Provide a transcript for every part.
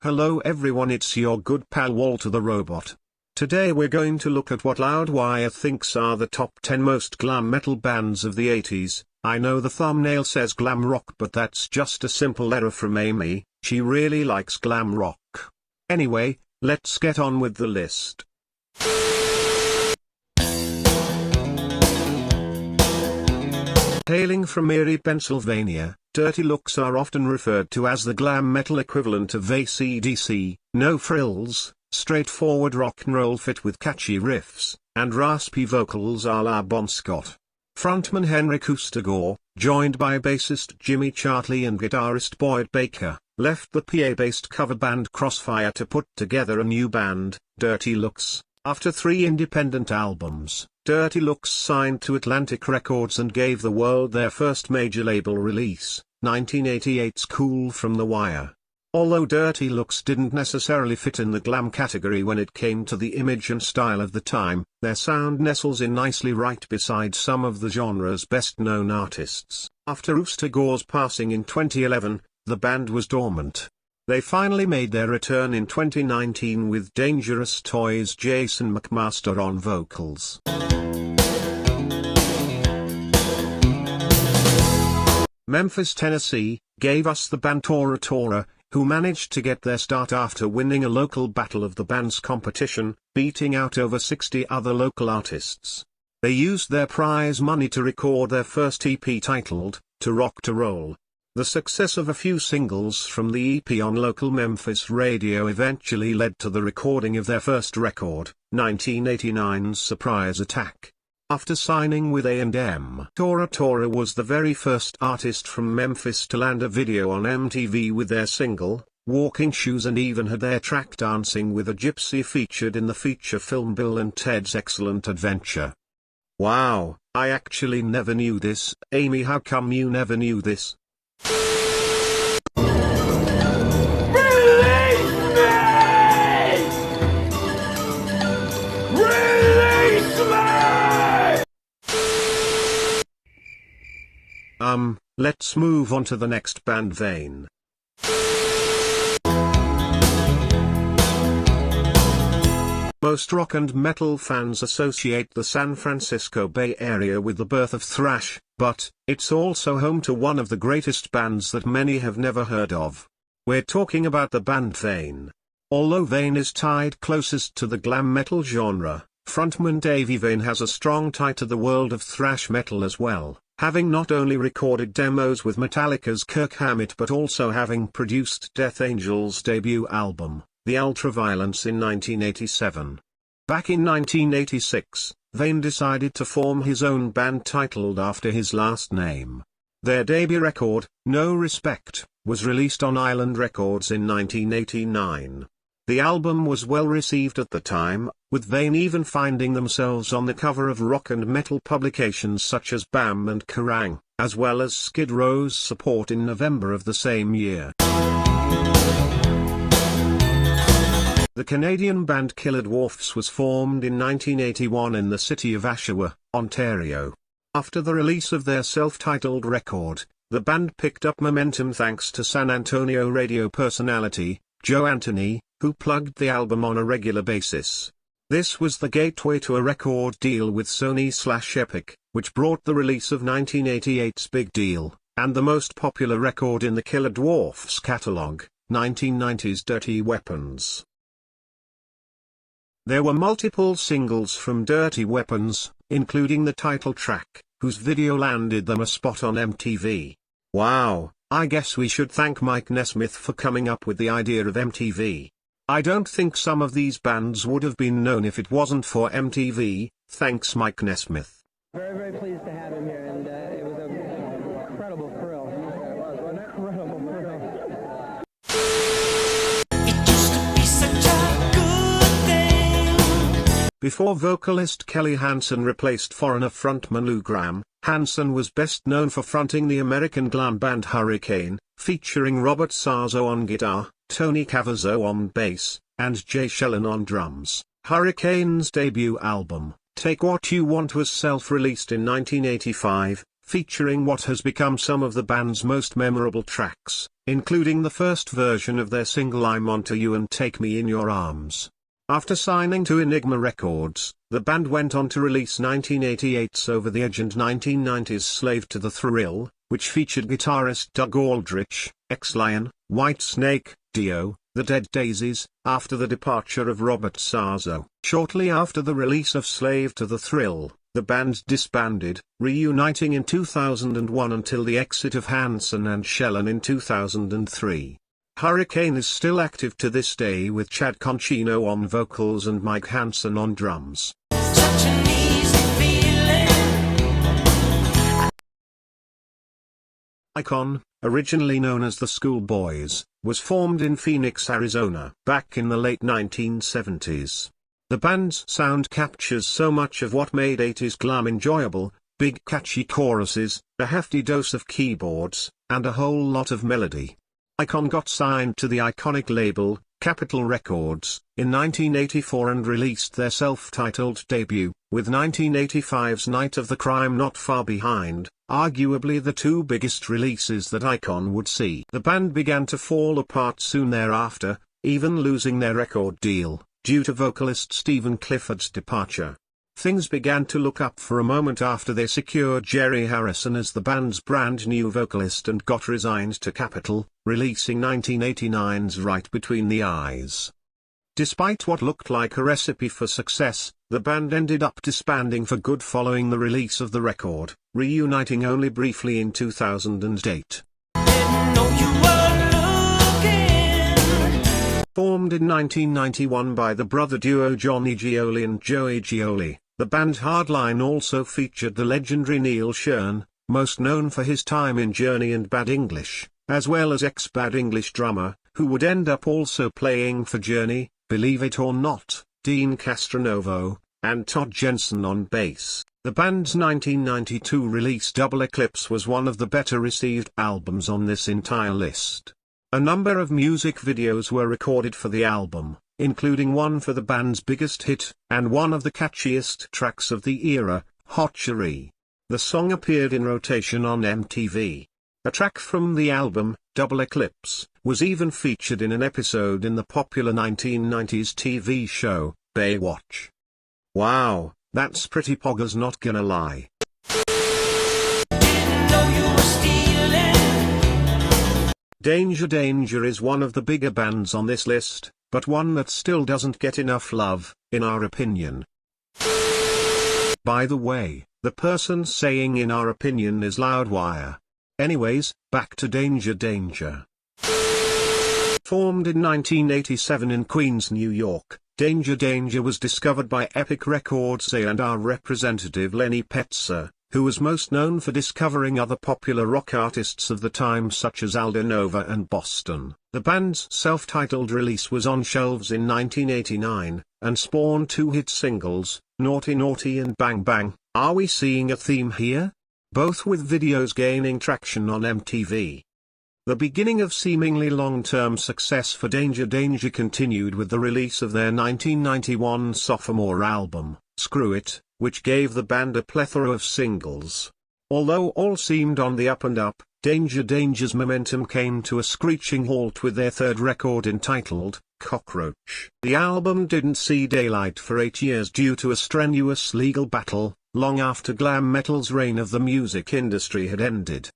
Hello everyone, it's your good pal Walter the Robot. Today we're going to look at what Loudwire thinks are the top 10 most glam metal bands of the 80s. I know the thumbnail says glam rock, but that's just a simple error from Amy. She really likes glam rock. Anyway, let's get on with the list. Hailing from Erie, Pennsylvania, Dirty Looks are often referred to as the glam metal equivalent of AC/DC, no frills, straightforward rock and roll fit with catchy riffs, and raspy vocals a la Bon Scott. Frontman Henrik Ostergaard, joined by bassist Jimmy Chartley and guitarist Boyd Baker, left the PA-based cover band Crossfire to put together a new band, Dirty Looks. After 3 independent albums, Dirty Looks signed to Atlantic Records and gave the world their first major label release, 1988's Cool from the Wire. Although Dirty Looks didn't necessarily fit in the glam category when it came to the image and style of the time, their sound nestles in nicely right beside some of the genre's best-known artists. After Ostergaard's passing in 2011, the band was dormant. They finally made their return in 2019 with Dangerous Toys' Jason McMaster on vocals. Memphis, Tennessee, gave us the band Tora Tora, who managed to get their start after winning a local Battle of the Bands competition, beating out over 60 other local artists. They used their prize money to record their first EP titled, To Rock to Roll. The success of a few singles from the EP on local Memphis radio eventually led to the recording of their first record, 1989's Surprise Attack. After signing with A&M, Tora Tora was the very first artist from Memphis to land a video on MTV with their single, Walking Shoes, and even had their track Dancing with a Gypsy featured in the feature film Bill and Ted's Excellent Adventure. Wow, I actually never knew this. Amy, how come you never knew this? Let's move on to the next band, Vane. Most rock and metal fans associate the San Francisco Bay Area with the birth of thrash, but it's also home to one of the greatest bands that many have never heard of. We're talking about the band Vane. Although Vane is tied closest to the glam metal genre, frontman Davey Vane has a strong tie to the world of thrash metal as well, having not only recorded demos with Metallica's Kirk Hammett but also having produced Death Angel's debut album, The Ultraviolence, in 1987. Back in 1986, Vane decided to form his own band titled after his last name. Their debut record, No Respect, was released on Island Records in 1989. The album was well received at the time, with Vane even finding themselves on the cover of rock and metal publications such as BAM and Kerrang, as well as Skid Row's Support in November of the same year. The Canadian band Killer Dwarfs was formed in 1981 in the city of Oshawa, Ontario. After the release of their self-titled record, the band picked up momentum thanks to San Antonio radio personality, Joe Anthony, who plugged the album on a regular basis. This was the gateway to a record deal with Sony/Epic, which brought the release of 1988's Big Deal, and the most popular record in the Killer Dwarfs catalog, 1990's Dirty Weapons. There were multiple singles from Dirty Weapons, including the title track, whose video landed them a spot on MTV. Wow, I guess we should thank Mike Nesmith for coming up with the idea of MTV. I don't think some of these bands would have been known if it wasn't for MTV. Thanks, Mike Nesmith. Very, very pleased to have him here, and it was an incredible thrill. It was an incredible thrill. It used to be such a good thing. Before vocalist Kelly Hansen replaced foreigner frontman Lou Gramm, Hansen was best known for fronting the American glam band Hurricane, featuring Robert Sarzo on guitar, Tony Cavazo on bass, and Jay Shellen on drums. Hurricane's debut album, Take What You Want, was self-released in 1985, featuring what has become some of the band's most memorable tracks, including the first version of their single I'm Onto You and Take Me In Your Arms. After signing to Enigma Records, the band went on to release 1988's Over the Edge and 1990's Slave to the Thrill, which featured guitarist Doug Aldrich, Ex-Lion, Whitesnake, Dio, The Dead Daisies, after the departure of Robert Sarzo. Shortly after the release of Slave to the Thrill, the band disbanded, reuniting in 2001 until the exit of Hansen and Shellen in 2003. Hurricane is still active to this day with Chad Concino on vocals and Mike Hansen on drums. Such an easy feeling. Icon, originally known as the Schoolboys, was formed in Phoenix, Arizona, back in the late 1970s. The band's sound captures so much of what made 80s glam enjoyable: big catchy choruses, a hefty dose of keyboards, and a whole lot of melody. Icon got signed to the iconic label, Capitol Records, in 1984 and released their self-titled debut, with 1985's Night of the Crime not far behind, arguably the two biggest releases that Icon would see. The band began to fall apart soon thereafter, even losing their record deal, due to vocalist Stephen Clifford's departure. Things began to look up for a moment after they secured Jerry Harrison as the band's brand new vocalist and got resigned to Capitol, releasing 1989's Right Between the Eyes. Despite what looked like a recipe for success, the band ended up disbanding for good following the release of the record, reuniting only briefly in 2008. Didn't know you were looking. Formed in 1991 by the brother duo Johnny Gioli and Joey Gioli, the band Hardline also featured the legendary Neil Schon, most known for his time in Journey and Bad English, as well as ex-Bad English drummer, who would end up also playing for Journey, Believe It or Not, Dean Castronovo, and Todd Jensen on bass. The band's 1992 release Double Eclipse was one of the better received albums on this entire list. A number of music videos were recorded for the album, including one for the band's biggest hit, and one of the catchiest tracks of the era, Hot Cherie. The song appeared in rotation on MTV. A track from the album, Double Eclipse, was even featured in an episode in the popular 1990s TV show, Baywatch. Wow, that's pretty poggers, not gonna lie. Didn't know you were stealing. Danger Danger is one of the bigger bands on this list, but one that still doesn't get enough love, in our opinion. By the way, the person saying "in our opinion" is Loudwire. Anyways, back to Danger Danger. Formed in 1987 in Queens, New York, Danger Danger was discovered by Epic Records A&R representative Lenny Petzer, who was most known for discovering other popular rock artists of the time such as Aldo Nova and Boston. The band's self-titled release was on shelves in 1989, and spawned two hit singles, Naughty Naughty and Bang Bang. Are we seeing a theme here? Both with videos gaining traction on MTV. The beginning of seemingly long-term success for Danger Danger continued with the release of their 1991 sophomore album, Screw It, which gave the band a plethora of singles. Although all seemed on the up and up, Danger Danger's momentum came to a screeching halt with their third record entitled, Cockroach. The album didn't see daylight for 8 years due to a strenuous legal battle, long after glam metal's reign of the music industry had ended.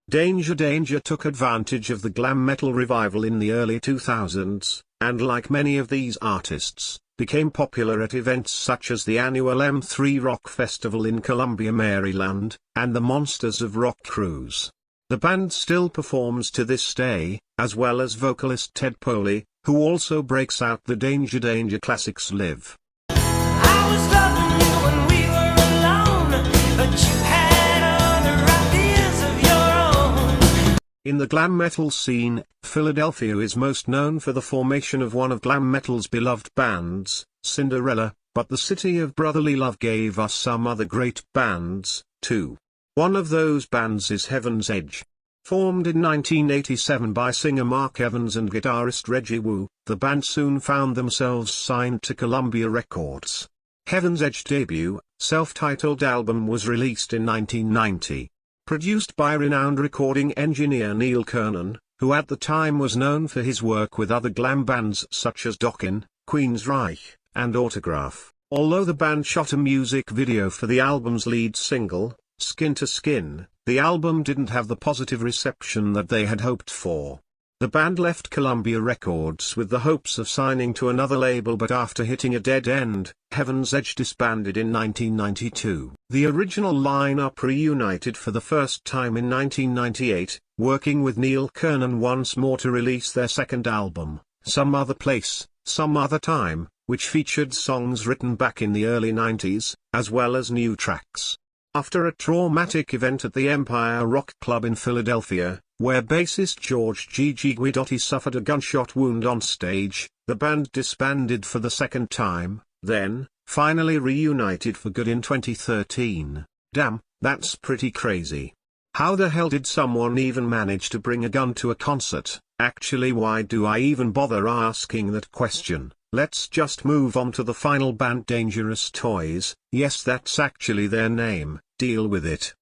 Danger Danger took advantage of the glam metal revival in the early 2000s, and like many of these artists, became popular at events such as the annual M3 Rock Festival in Columbia, Maryland, and the Monsters of Rock Cruise. The band still performs to this day, as well as vocalist Ted Poley, who also breaks out the Danger Danger classics live. I was loving you when we were alone, but you had other ideas of your own. In the glam metal scene, Philadelphia is most known for the formation of one of glam metal's beloved bands, Cinderella, but the city of brotherly love gave us some other great bands, too. One of those bands is Heaven's Edge. Formed in 1987 by singer Mark Evans and guitarist Reggie Wu, the band soon found themselves signed to Columbia Records. Heaven's Edge's debut, self-titled album was released in 1990. Produced by renowned recording engineer Neil Kernan, who at the time was known for his work with other glam bands such as Dokken, Queensryche, and Autograph. Although the band shot a music video for the album's lead single, Skin to Skin, the album didn't have the positive reception that they had hoped for. The band left Columbia Records with the hopes of signing to another label, but after hitting a dead end, Heaven's Edge disbanded in 1992. The original lineup reunited for the first time in 1998, working with Neil Kernan once more to release their second album, Some Other Place, Some Other Time, which featured songs written back in the early 90s, as well as new tracks. After a traumatic event at the Empire Rock Club in Philadelphia, where bassist George Gigi Guidotti suffered a gunshot wound on stage, the band disbanded for the second time, then, finally reunited for good in 2013. Damn, that's pretty crazy. How the hell did someone even manage to bring a gun to a concert? Actually, why do I even bother asking that question? Let's just move on to the final band, Dangerous Toys. Yes, that's actually their name. Deal with it.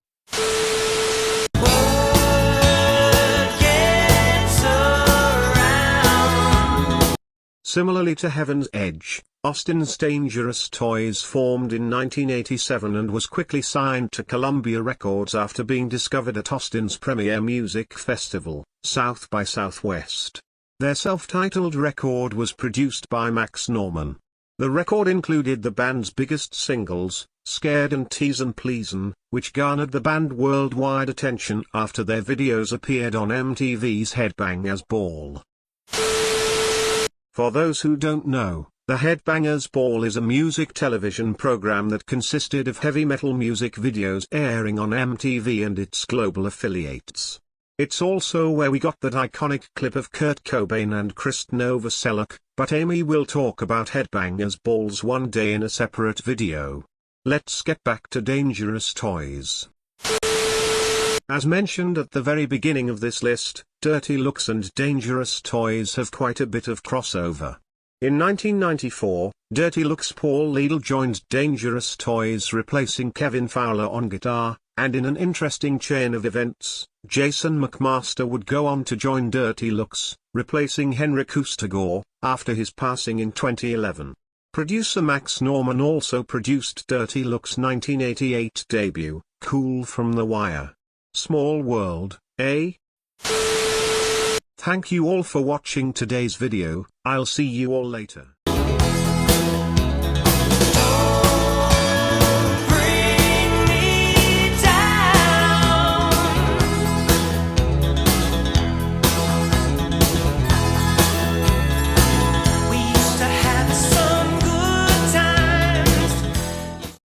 Similarly to Heaven's Edge, Austin's Dangerous Toys formed in 1987 and was quickly signed to Columbia Records after being discovered at Austin's premier music festival, South by Southwest. Their self-titled record was produced by Max Norman. The record included the band's biggest singles, Scared and Teasin' Pleasin', which garnered the band worldwide attention after their videos appeared on MTV's Headbangers Ball. For those who don't know, the Headbangers Ball is a music television program that consisted of heavy metal music videos airing on MTV and its global affiliates. It's also where we got that iconic clip of Kurt Cobain and Krist Novoselic, but Amy will talk about Headbangers Balls one day in a separate video. Let's get back to Dangerous Toys. As mentioned at the very beginning of this list, Dirty Looks and Dangerous Toys have quite a bit of crossover. In 1994, Dirty Looks' Paul Liedl joined Dangerous Toys, replacing Kevin Fowler on guitar, and in an interesting chain of events, Jason McMaster would go on to join Dirty Looks, replacing Henrik Ostergaard, after his passing in 2011. Producer Max Norman also produced Dirty Looks' 1988 debut, Cool from the Wire. Small world, eh? Thank you all for watching today's video. I'll see you all later.